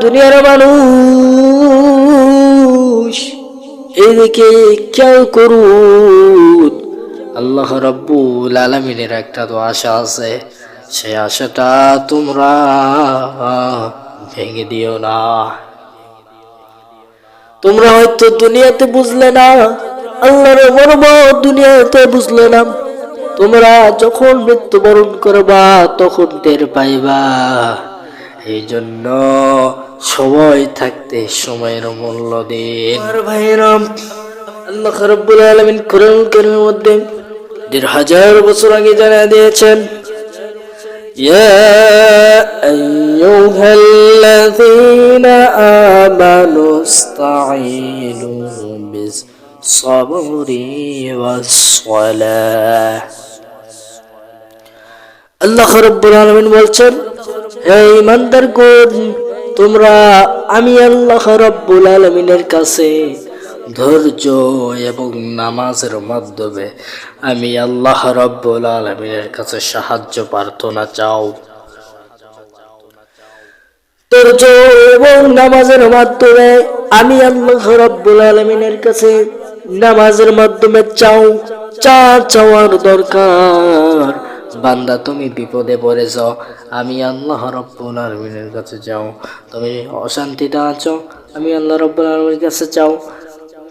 দুনিয়ার মানুষ এদিকে খেয়াল করুন, আল্লাহ রাব্বুল আলামিনের একটা তো আশা আছে, সেই আশাটা তোমরা ভেঙে দিও না। তোমরা হয়তো দুনিয়াতে বুঝলে না, আল্লাহর মর্ম দুনিয়াতে বুঝলে না। তোমরা যখন মৃত্যুবরণ করবা তখন টের পাইবা। এই জন্য সময় থাকতে সময়ের মূল্য দিন। আর ভাইরাম, আল্লাহ রাব্বুল আলামিন কোরআন কারীমের মধ্যে ১৫০০ বছর আগে জানিয়ে দিয়েছেন, ইয়া আইয়ুহাল্লাযীনা আমানু ইসতাঈনু বিস-সাবরি ওয়াস-সালাহ। আল্লাহ রাব্বুল আলামিন বলছেন, হে ঈমানদারগণ, তোমরা আমি আল্লাহ রাব্বুল আলামিনের কাছে ধৈর্য এবং নামাজের মাধ্যমে আমি আল্লাহ রাব্বুল আলামিনের কাছে সাহায্য প্রার্থনা চাও। ধৈর্য এবং নামাজের মাধ্যমে আমি আল্লাহ রাব্বুল আলামিনের কাছে নামাজের মাধ্যমে চাও। চাওয়ার দরকার। বান্দা তুমি বিপদে পড়েছ, আমি আল্লাহ রাব্বুল আলামিনের কাছে যাও। তুমি অশান্তিতে আছো, আমি আল্লাহ রাব্বুল আলামিনের কাছে চাও।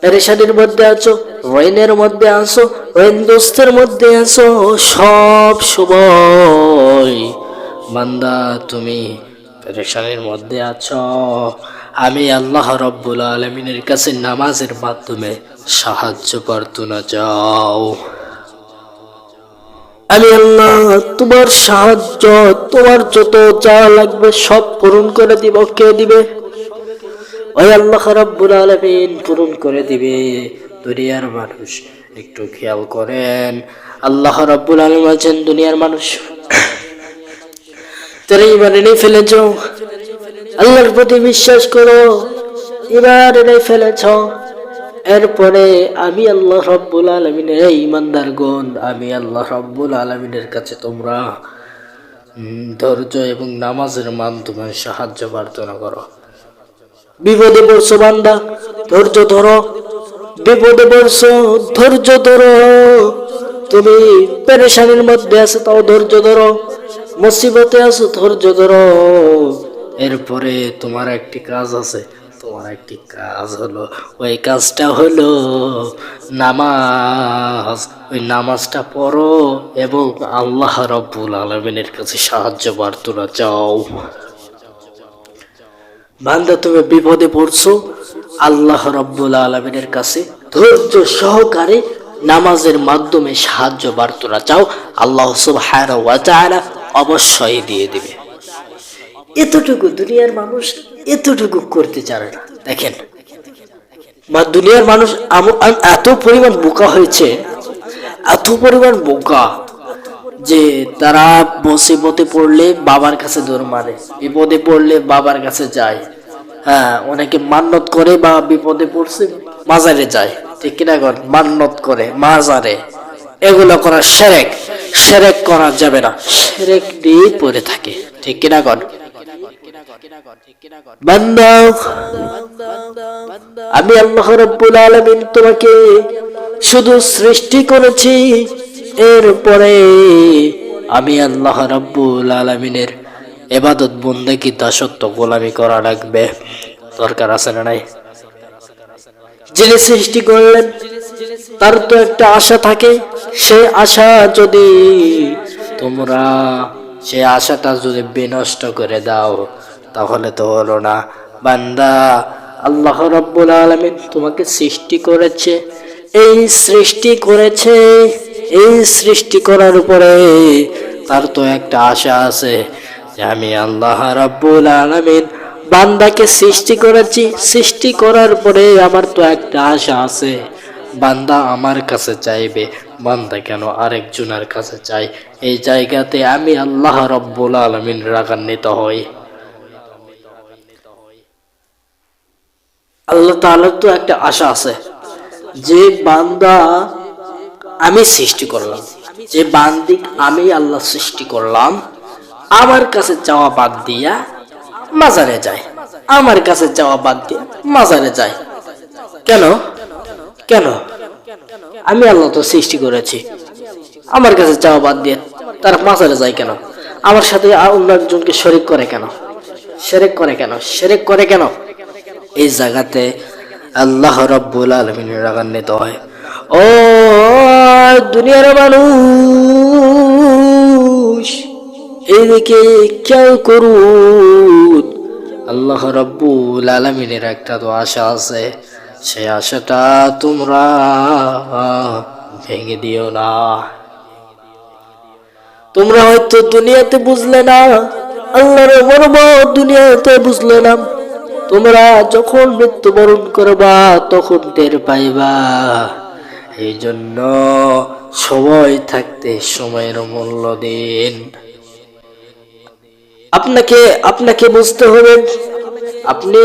পেরেশানির মধ্যে আছো, ঋণের মধ্যে আছো, ঋণগ্রস্তের মধ্যে আছো, সব সময় বান্দা তুমি পেরেশানির মধ্যে আছো, আমি আল্লাহ রাব্বুল আলামিনের কাছে নামাজের মাধ্যমে সাহায্য প্রার্থনা চাও। আমি আল্লাহ তোমার সাহায্য, তোমার যত যা লাগবে সব পূরণ করে দিব। কে দিবে? ওই আল্লাহ রাব্বুল আলামিন পূরণ করে দিবে। দুনিয়ার মানুষ একটু খেয়াল করেন, আল্লাহ রাব্বুল আলামিন বলেন, দুনিয়ার মানুষ তারা ঈমান এনে ফেলেছ, আল্লাহর প্রতি বিশ্বাস করো, ঈমান এনে ফেলেছ, এরপরে আমি আল্লাহ রাব্বুল আলামিনের ঈমানদারগণ, আমি আল্লাহ রাব্বুল আলামিনের কাছে তোমরা ধৈর্য এবং নামাজের মাধ্যমে সাহায্য প্রার্থনা করো। বিপদে পড়ছো বান্দা, ধৈর্য ধরো। বিপদে পড়ছো, ধৈর্য ধরো। তুমি পেরেশানির মধ্যে আছো, তাও ধৈর্য ধরো। মুসিবতে আছো, ধৈর্য ধরো। এরপরে তোমার একটি কাজ আছে, তোমার একটি কাজ হলো, ওই কাজটা হলো নামাজ। ওই নামাজটা পড়ো এবং আল্লাহ রাব্বুল আলামিনের কাছে সাহায্য প্রার্থনা চাও। বান্দা তুমি বিপদে পড়ছো, আল্লাহ রাব্বুল আলামিনের কাছে ধৈর্য সহকারে নামাজের মাধ্যমে সাহায্য প্রার্থনা চাও, আল্লাহ সুবহানাহু ওয়া তাআলা অবশ্যই দিয়ে দিবে। এতটুকু দুনিয়ার মানুষ এতটুকু করতে চায় না। দেখেন, বা দুনিয়ার মানুষ এত পরিমাণ বোকা হয়েছে, এত পরিমাণ বোকা যে তারা মুসিবতে পড়লে বাবার কাছে দৌড় মারে, বিপদে পড়লে বাবার কাছে যায়। হ্যাঁ, অনেকে মান্নত করে বা বিপদে পড়ছে মাজারে যায়, ঠিক কিনা? মান্নত করে মাজারে, এগুলো করা শিরক। শিরক করা যাবে না, শিরক দিয়ে পড়ে থাকে, ঠিক কিনা? বান্দা, আমি আল্লাহ রাব্বুল আলামিন তোমাকে শুধু সৃষ্টি করেছি, এরপরে আমি আল্লাহ রাব্বুল আলামিনের ইবাদত বন্দেগী দাসত্ব গোলামি করা লাগবে। দরকার আছে না নাই? যিনি সৃষ্টি করলেন তার তো একটা আশা থাকে। সেই আশা যদি তোমরা সেই আশাটা যদি বিনষ্ট করে দাও তাহলে তো হলো না। বান্দা, আল্লাহ রাব্বুল আলামিন তোমাকে সৃষ্টি করেছে, এই সৃষ্টি করেছে, এই সৃষ্টি করার উপরে তার তো একটা আশা আছে যে আমি আল্লাহ রাব্বুল আলামিন বান্দাকে সৃষ্টি করেছি, সৃষ্টি করার পরে আমার তো একটা আশা আছে, বান্দা আমার কাছে চাইবে। বান্দা কেন আরেকজনের কাছে চাই? এই জায়গাতে আমি আল্লাহ রাব্বুল আলামিন রাগান্বিত হই। আল্লাহ তাআলার তো একটা আশা আছে যে বান্দা আমি সৃষ্টি করলাম, যে বান্দিক আমি আল্লাহ সৃষ্টি করলাম, আমার কাছে চাওয়া বাদ দিয়া মাজারে যায়। আমার কাছে যাওয়া বাদ দিয়ে মাজারে যায় কেন? কেন? আমি আল্লাহ তো সৃষ্টি করেছি, আমার কাছে যাওয়া বাদ দিয়ে তারা মাজারে যায় কেন? আমার সাথে অন্য একজনকে শরীক করে কেন? শিরক করে কেন? শিরক করে কেন? এই জায়গাতে আল্লাহ রাব্বুল আলামিন রাগান্বিত হয়। ও দুনিয়ার মানুষ, এইদিকে খেয়াল করুন, আল্লাহ রাব্বুল আলামিনের একটা তো আশা আছে, সেই আশাটা তোমরা ভেঙে দিও না। তোমরা হয়তো দুনিয়াতে বুঝলে না, আল্লাহর মর্ম দুনিয়াতে বুঝলে না, তোমরা যখন মৃত্যুবরণ করবা তখন টের পাইবা। এই জন্য সময় থাকতে সময়ের মূল্য দিন। আপনাকে বুঝতে হবে, আপনি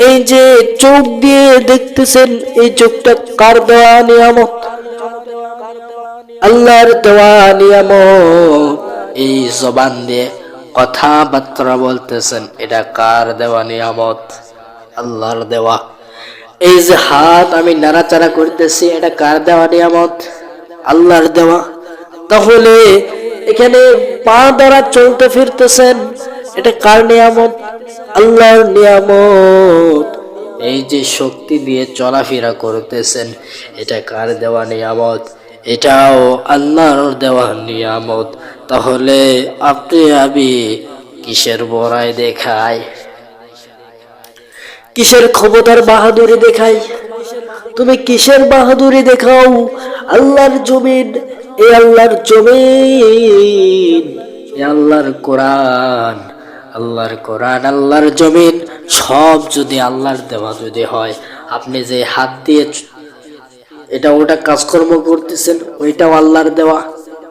এই যে চোখ দিয়ে দেখতেছেন, এই চোখটা কার দেওয়া নিয়ামত? আল্লাহর দেওয়া নিয়ামত। এই জবান দিয়ে কথাবার্তা বলতেছেন, এটা কার দেওয়া নিয়ামত? আল্লাহর দেওয়া। এই যে হাত আমি নাড়াচাড়া করতেছি, এটা কার দেওয়া নিয়ামত? আল্লাহর দেওয়া। তাহলে এখানে পা দ্বারা চলতে ফিরতেছেন, এটা কার নিয়ামত? আল্লাহর নিয়ামত। এই যে শক্তি দিয়ে চলাফেরা করতেছেন, এটা কার দেওয়া নিয়ামত? এটাও আল্লাহর দেওয়া নিয়ামত। তাহলে আমি কিসের বড়াই দেখাই, কিসের ক্ষমতার বাহাদুরি দেখাই? তুমি কিসের বাহাদুরি দেখাও? আল্লাহর জমিন, এই আল্লাহর জমিন, এই আল্লাহর কোরআন, আল্লাহর কোরআন, আল্লাহর জমিন সব যদি আল্লাহর দেওয়া যদি হয়, আপনি যে হাত দিয়ে এটা ওটা কাজকর্ম করতেছেন, ওইটাও আল্লাহর দেওয়া।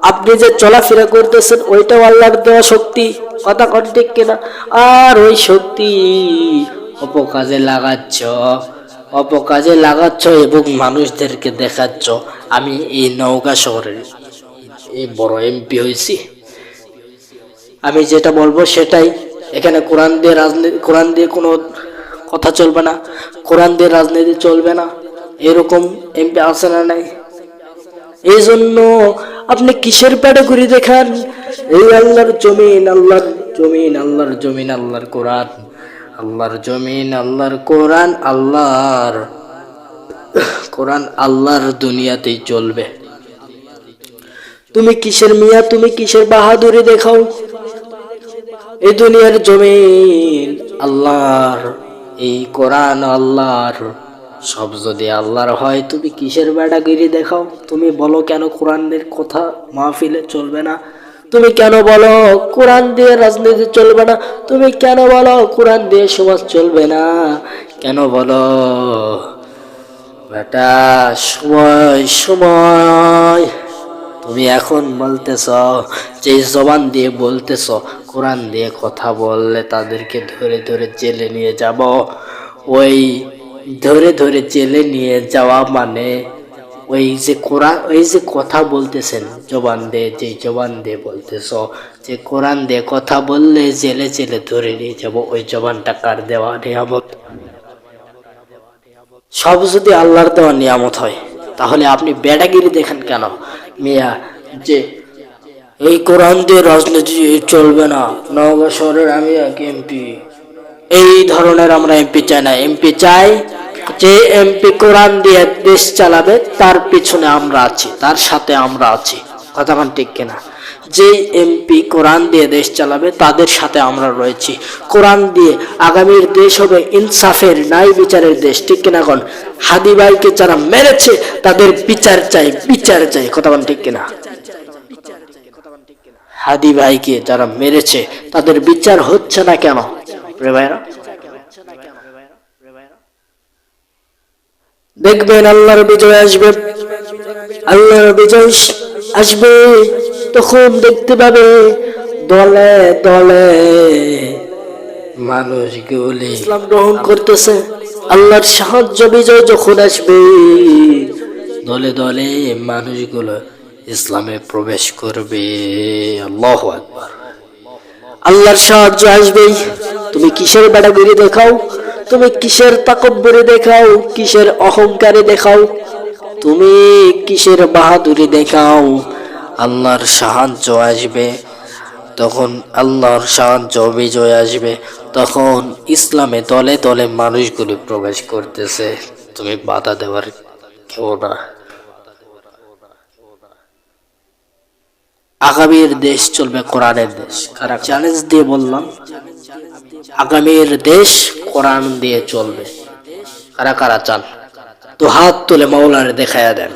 আপনি যে চলাফেরা করতেছেন, ওইটাও আল্লাহর দেওয়া শক্তি। কথা কোন ঠিক কিনা? আর ওই শক্তি অপকাজে লাগাচ্ছ এবং মানুষদেরকে দেখাচ্ছ আমি এই নওগাঁ শহরের এই বড় এমপি হয়েছি, আমি যেটা বলবো সেটাই। এখানে কোরআন দিয়ে কোনো কথা চলবে না, কোরআন দিয়ে রাজনীতি চলবে না, এরকম এমপি আছে না নাই? এই জন্য আপনি কিসের পেটে ঘুরে দেখান? এই আল্লাহর জমিন, আল্লাহর জমিন, আল্লাহর জমিন, আল্লাহর কোরআন, আল্লাহর জমিন, আল্লাহর কোরআন, আল্লাহর কোরআন আল্লাহর দুনিয়াতেই চলবে। তুমি কিসের মিয়া, তুমি কিসের বাহাদুরি দেখাও? এই দুনিয়ার জমিন আল্লাহর, এই কোরআন আল্লাহর, সব যদি আল্লাহর হয়, তুমি কিসের বেড়াগিরি দেখাও? তুমি বলো কেন কোরআনের কথা মাহফিলে চলবে না? তুমি কেন বলো কোরআন দিয়ে রাজনীতি চলবে না? তুমি কেন বলো কোরআন দিয়ে সমাজ চলবে না? কেন বলো বেটা? সময় তুমি এখন বলতেছ, যে জবান দিয়ে বলতেছ কোরআন দিয়ে কথা বললে তাদেরকে ধরে ধরে জেলে নিয়ে যাব। ওই ধরে ধরে জেলে নিয়ে যাওয়া মানে ওই যে কোরআন, ওই যে কথা বলতেছেন জবান দিয়ে, যে জবান দিয়ে বলতেছ যে কোরআন দিয়ে কথা বললে জেলে জেলে ধরে নিয়ে যাব, ওই জবানটা কার দেওয়া নিয়ামত? সব যদি আল্লাহর দেওয়া নিয়ামত হয়, তাহলে আপনি বেড়াগিরি দেখেন কেন মিয়া? যে এই কোরআন দিয়ে রাজনীতি চলবে না, নওগাঁ শহরের আমি এক এমপি, এই ধরনের আমরা এমপি চাই না। এমপি চাই যে এমপি কোরআন দিয়ে দেশ চালাবে, তার পিছনে আমরা আছি, তার সাথে আমরা আছি। কথা বলেন ঠিক কিনা? যে এমপি কোরআন দিয়ে দেশ চালাবে, তাদের সাথে আমরা রয়েছি। কোরআন দিয়ে আগামীর দেশ হবে ইনসাফের, ন্যায় বিচারের দেশ, ঠিক কিনা? এখন হাদি ভাইকে যারা মেরেছে তাদের বিচার চাই, বিচার চাই। কথা বলেন ঠিক কিনা? হাদি ভাইকে যারা মেরেছে তাদের বিচার হচ্ছে না কেন রে ভাইরা? দেখবেন আল্লাহর বিজয় আসবে, আল্লাহর বিজয় আসবে, তখন দেখতে পাবে দলে দলে মানুষগুলি ইসলাম গ্রহণ করতেছে। আল্লাহর সাহায্য বিজয় যখন আসবে, দলে দলে মানুষগুলো ইসলামে প্রবেশ করবে। আল্লাহু আকবার। আল্লাহর সাহায্য আসবেই, তুমি কিসের বেড়াগিরি দেখাও, তুমি কিসের তাকব্বুরি দেখাও, কিসের অহংকারে দেখাও, তুমি কিসের বাহাদুরি দেখাও। আল্লাহর সাহায্য আসবে, তখন আল্লাহর সাহায্য বিজয় আসবে, তখন ইসলামে তলে তলে মানুষগুলি প্রবেশ করতেছে, তুমি বাধা দেওয়ার কেউ না। আগামীর দেশ চলবে কোরআনের দেশ। চ্যালেঞ্জ দিয়ে বললাম, আগামীর দেশ কোরআন দিয়ে চলবে। কারা কারা চান? তো হাত তুলে মাওলার দেখায়া দেন।